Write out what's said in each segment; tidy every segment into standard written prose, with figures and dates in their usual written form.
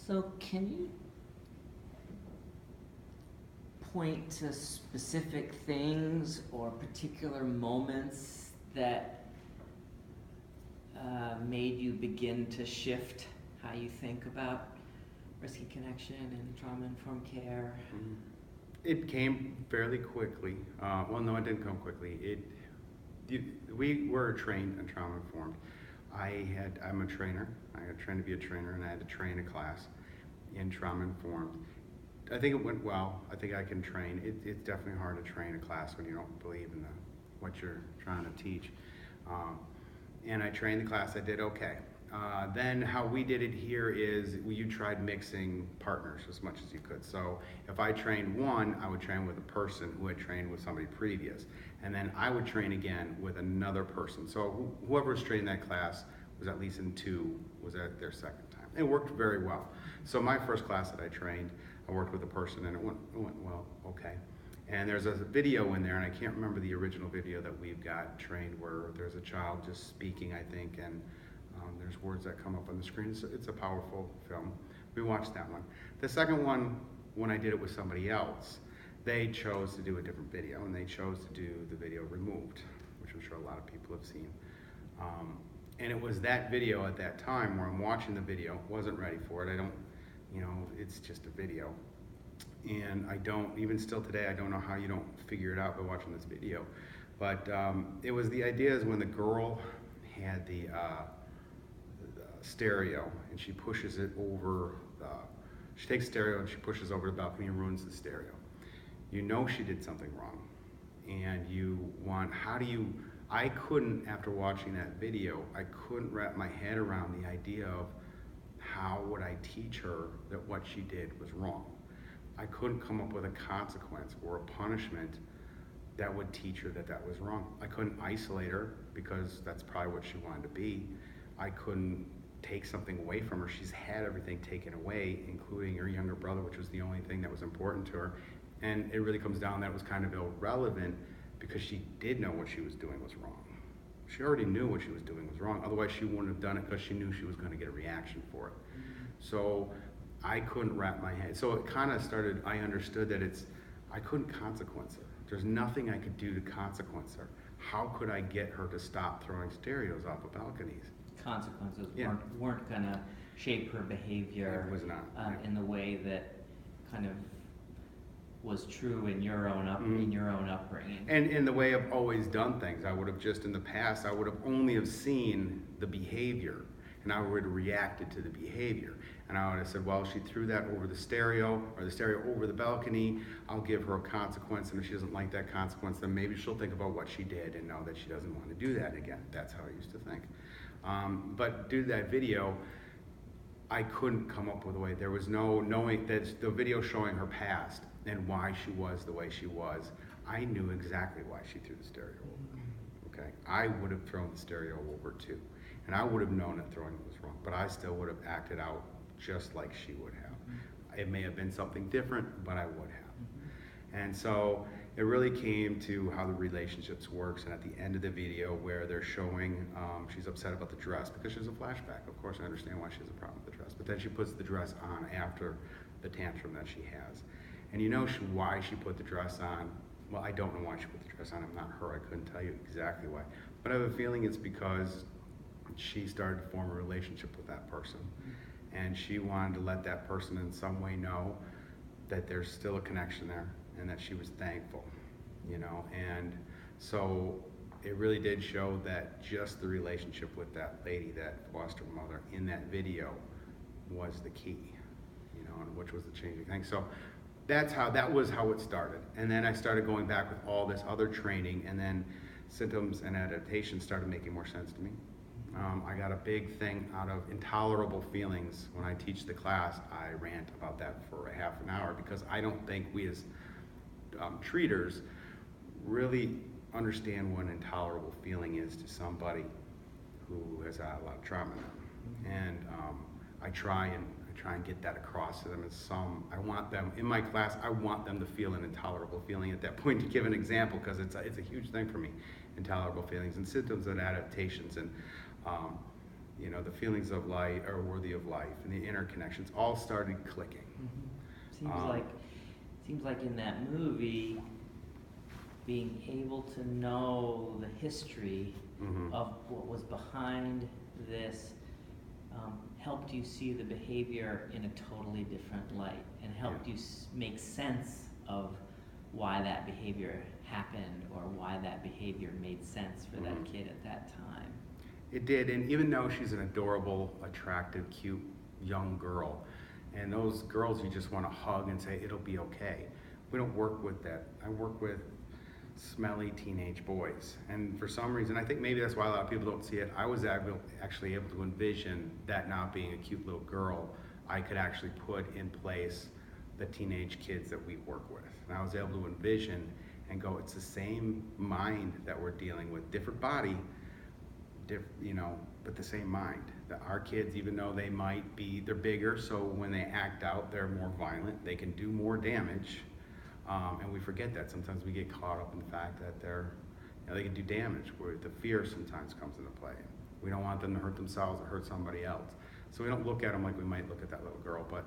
So can you point to specific things or particular moments that made you begin to shift how you think about risky connection and trauma-informed care? It came fairly quickly. Well, no, it didn't come quickly. We were trained in trauma-informed. I'm a trainer. I got trained to be a trainer, and I had to train a class in trauma-informed. I think it went well. I think I can train. It's definitely hard to train a class when you don't believe in what you're trying to teach. And I trained the class. I did okay. Then how we did it here is you tried mixing partners as much as you could. So if I trained one, I would train with a person who had trained with somebody previous. And then I would train again with another person. So whoever was training that class was at least in two, was at their second time. It worked very well. So my first class that I trained, I worked with a person and it went well, okay. And there's a video in there, and I can't remember the original video that we've got trained where there's a child just speaking, I think, and there's words that come up on the screen. So it's a powerful film. We watched that one. The second one, when I did it with somebody else, they chose to do a different video, and they chose to do the video removed, which I'm sure a lot of people have seen. And it was that video at that time where I'm watching the video, wasn't ready for it. It's just a video. And I don't, even still today, I don't know how you don't figure it out by watching this video. But it was the idea is when the girl had the stereo and she pushes it over, she takes stereo and she pushes over the balcony and ruins the stereo. You know she did something wrong. And I couldn't, after watching that video, I couldn't wrap my head around the idea of how would I teach her that what she did was wrong. I couldn't come up with a consequence or a punishment that would teach her that that was wrong. I couldn't isolate her because that's probably what she wanted to be. I couldn't take something away from her. She's had everything taken away, including her younger brother, which was the only thing that was important to her. And it really comes down that it was kind of irrelevant because she did know what she was doing was wrong. She already knew what she was doing was wrong. Otherwise, she wouldn't have done it because she knew she was going to get a reaction for it. So I couldn't wrap my head. So it kind of started, I understood that I couldn't consequence her. There's nothing I could do to consequence her. How could I get her to stop throwing stereos off of balconies? Consequences weren't going to shape her behavior. It was not. In the way that kind of was true in your own upbringing. And in the way I've always done things, I would have just in the past, I would have only have seen the behavior and I would have reacted to the behavior. And I would have said, well, she threw that over the stereo or the stereo over the balcony. I'll give her a consequence. And if she doesn't like that consequence, then maybe she'll think about what she did and know that she doesn't want to do that again. That's how I used to think. But due to that video, I couldn't come up with a way. There was no knowing that the video showing her past and why she was the way she was. I knew exactly why she threw the stereo over. Okay, I would have thrown the stereo over too. And I would have known that throwing it was wrong, but I still would have acted out just like she would have. It may have been something different, but I would have. And so it really came to how the relationships works, and at the end of the video where they're showing she's upset about the dress because she's a flashback. Of course I understand why she has a problem with the dress, but then she puts the dress on after the tantrum that she has. And you know why she put the dress on. Well, I don't know why she put the dress on. I'm not her. I couldn't tell you exactly why. But I have a feeling it's because she started to form a relationship with that person. And she wanted to let that person in some way know that there's still a connection there and that she was thankful, And so it really did show that just the relationship with that lady, that foster mother in that video was the key, and which was the changing thing. So that was how it started. And then I started going back with all this other training, and then symptoms and adaptation started making more sense to me. I got a big thing out of intolerable feelings. When I teach the class, I rant about that for a half an hour because I don't think we as treaters really understand what an intolerable feeling is to somebody who has had a lot of trauma in them. And I try and get that across to them. I want them, in my class, I want them to feel an intolerable feeling at that point, to give an example, because it's a huge thing for me, intolerable feelings and symptoms and adaptations. And the feelings of light are worthy of life, and the interconnections all started clicking. Seems like in that movie, being able to know the history of what was behind this helped you see the behavior in a totally different light, and helped you make sense of why that behavior happened, or why that behavior made sense for that kid at that time. It did, and even though she's an adorable, attractive, cute young girl, and those girls you just want to hug and say, it'll be okay. We don't work with that. I work with smelly teenage boys. And for some reason, I think maybe that's why a lot of people don't see it, I was actually able to envision that not being a cute little girl. I could actually put in place the teenage kids that we work with. And I was able to envision and go, it's the same mind that we're dealing with, different body, but the same mind. That our kids, even though they're bigger, so when they act out, they're more violent, they can do more damage. And we forget that. Sometimes we get caught up in the fact that they can do damage, where the fear sometimes comes into play. We don't want them to hurt themselves or hurt somebody else. So we don't look at them like we might look at that little girl. But,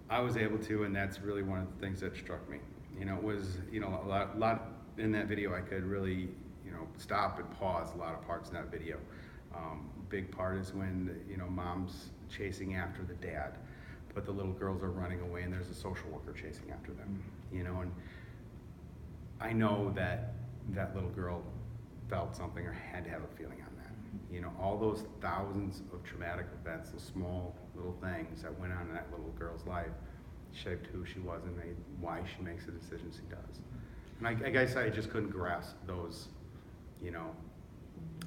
I was able to, and that's really one of the things that struck me. It was, a lot in that video I could really, stop and pause a lot of parts in that video. Big part is when, mom's chasing after the dad, but the little girls are running away and there's a social worker chasing after them, and I know that that little girl felt something or had to have a feeling on that. All those thousands of traumatic events, the small little things that went on in that little girl's life shaped who she was and made why she makes the decisions she does. And I guess I just couldn't grasp those,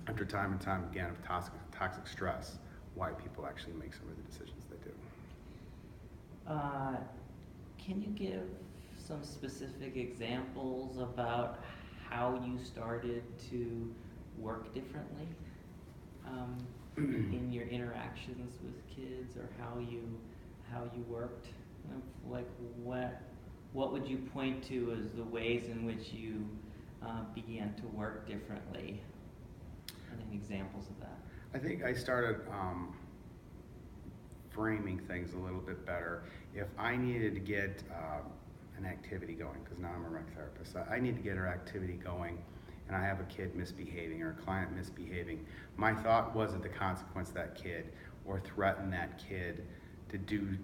after time and time again of toxic stress, why people actually make some of the decisions they do. Can you give some specific examples about how you started to work differently in your interactions with kids, or how you worked? Like what would you point to as the ways in which you began to work differently, and then examples of that? I think I started framing things a little bit better. If I needed to get an activity going, because now I'm a rec therapist, I need to get her activity going, and I have a kid misbehaving or a client misbehaving, my thought wasn't the consequence of that kid or threaten that kid to do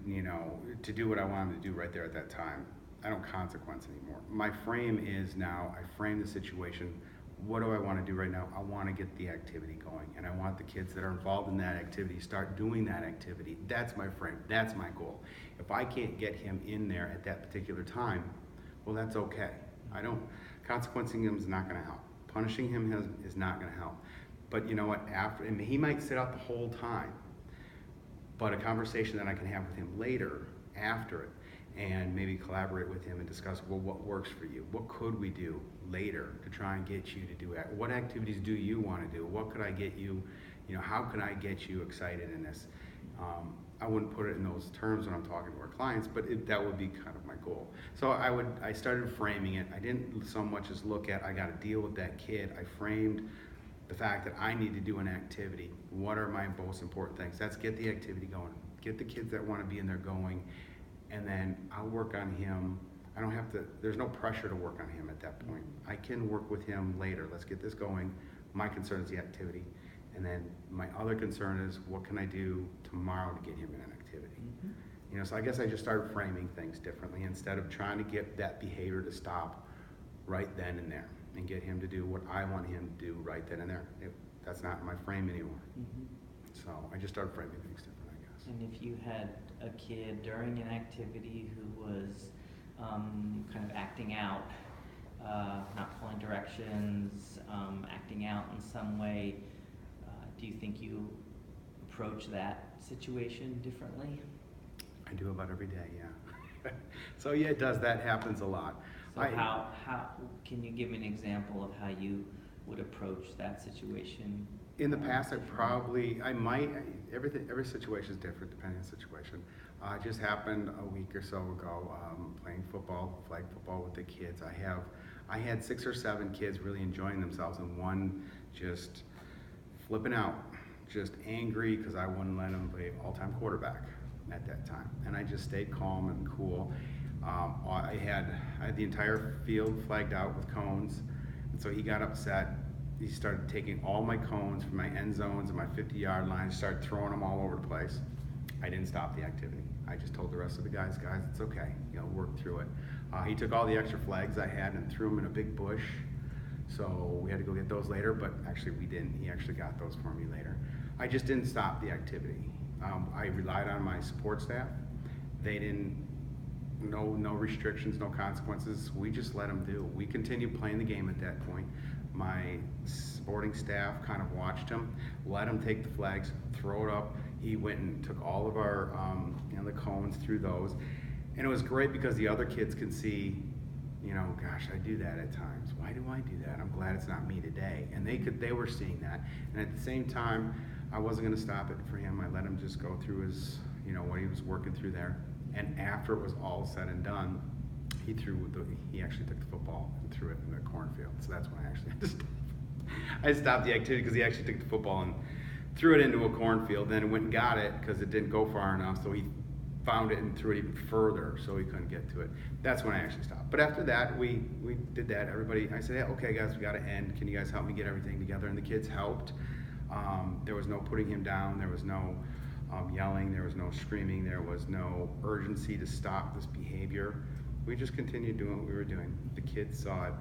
what I want him to do right there at that time. I don't consequence anymore. My frame is now, I frame the situation. What do I want to do right now? I want to get the activity going, and I want the kids that are involved in that activity start doing that activity. That's my frame. That's my goal. If I can't get him in there at that particular time, well, that's okay. Consequencing him is not going to help. Punishing him is not going to help. But you know what? And he might sit out the whole time, but a conversation that I can have with him later, after it, and maybe collaborate with him and discuss, well, what works for you? What could we do later to try and get you to do it? What activities do you want to do? What could I get you, how can I get you excited in this? I wouldn't put it in those terms when I'm talking to our clients, but that would be kind of my goal. So I started framing it. I didn't so much as look at, I got to deal with that kid. I framed the fact that I need to do an activity. What are my most important things? Let's get the activity going. Get the kids that want to be in there going, and then I'll work on him. I don't have to, there's no pressure to work on him at that point. I can work with him later. Let's get this going. My concern is the activity. And then my other concern is, what can I do tomorrow to get him in an activity? So I guess I just started framing things differently instead of trying to get that behavior to stop right then and there and get him to do what I want him to do right then and there. That's not my frame anymore. So I just started framing things different, I guess. And if you had a kid during an activity who was kind of acting out, not following directions, acting out in some way, do you think you approach that situation differently? I do about every day, yeah. So yeah, it does. That happens a lot. So how can you give me an example of how you would approach that situation? In the past, every situation is different depending on the situation. It just happened a week or so ago, playing football, flag football with the kids. I had 6 or 7 kids really enjoying themselves, and one just flipping out, just angry because I wouldn't let him play all-time quarterback at that time. And I just stayed calm and cool. I had the entire field flagged out with cones, and so he got upset. He started taking all my cones from my end zones and my 50-yard line, started throwing them all over the place. I didn't stop the activity. I just told the rest of the guys, it's okay, work through it. He took all the extra flags I had and threw them in a big bush, so we had to go get those later, but actually we didn't. He actually got those for me later. I just didn't stop the activity. I relied on my support staff. They didn't, no restrictions, no consequences. We just let them do. We continued playing the game at that point. My sporting staff kind of watched him, let him take the flags, throw it up. He went and took all of our, the cones, through those. And it was great because the other kids could see, gosh, I do that at times. Why do I do that? I'm glad it's not me today. And they were seeing that. And at the same time, I wasn't gonna stop it for him. I let him just go through his, what he was working through there. And after it was all said and done, he actually took the football and threw it in the cornfield. So that's when I stopped the activity, because he actually took the football and threw it into a cornfield. Then went and got it because it didn't go far enough. So he found it and threw it even further, so he couldn't get to it. That's when I actually stopped. But after that, we did that. Everybody, I said, hey, okay guys, we gotta end. Can you guys help me get everything together? And the kids helped. There was no putting him down. There was no yelling. There was no screaming. There was no urgency to stop this behavior. We just continued doing what we were doing. The kids saw it.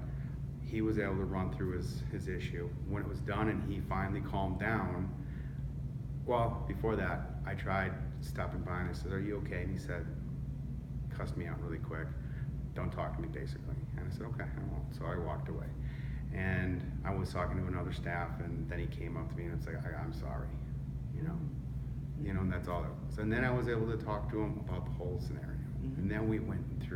He was able to run through his issue. When it was done and he finally calmed down, well, before that, I tried stopping by and I said, are you okay? And he said, cussed me out really quick. Don't talk to me, basically. And I said, okay, I won't. So I walked away. And I was talking to another staff, and then he came up to me and it's like, I'm sorry, and that's all it was. And then I was able to talk to him about the whole scenario. And then we went through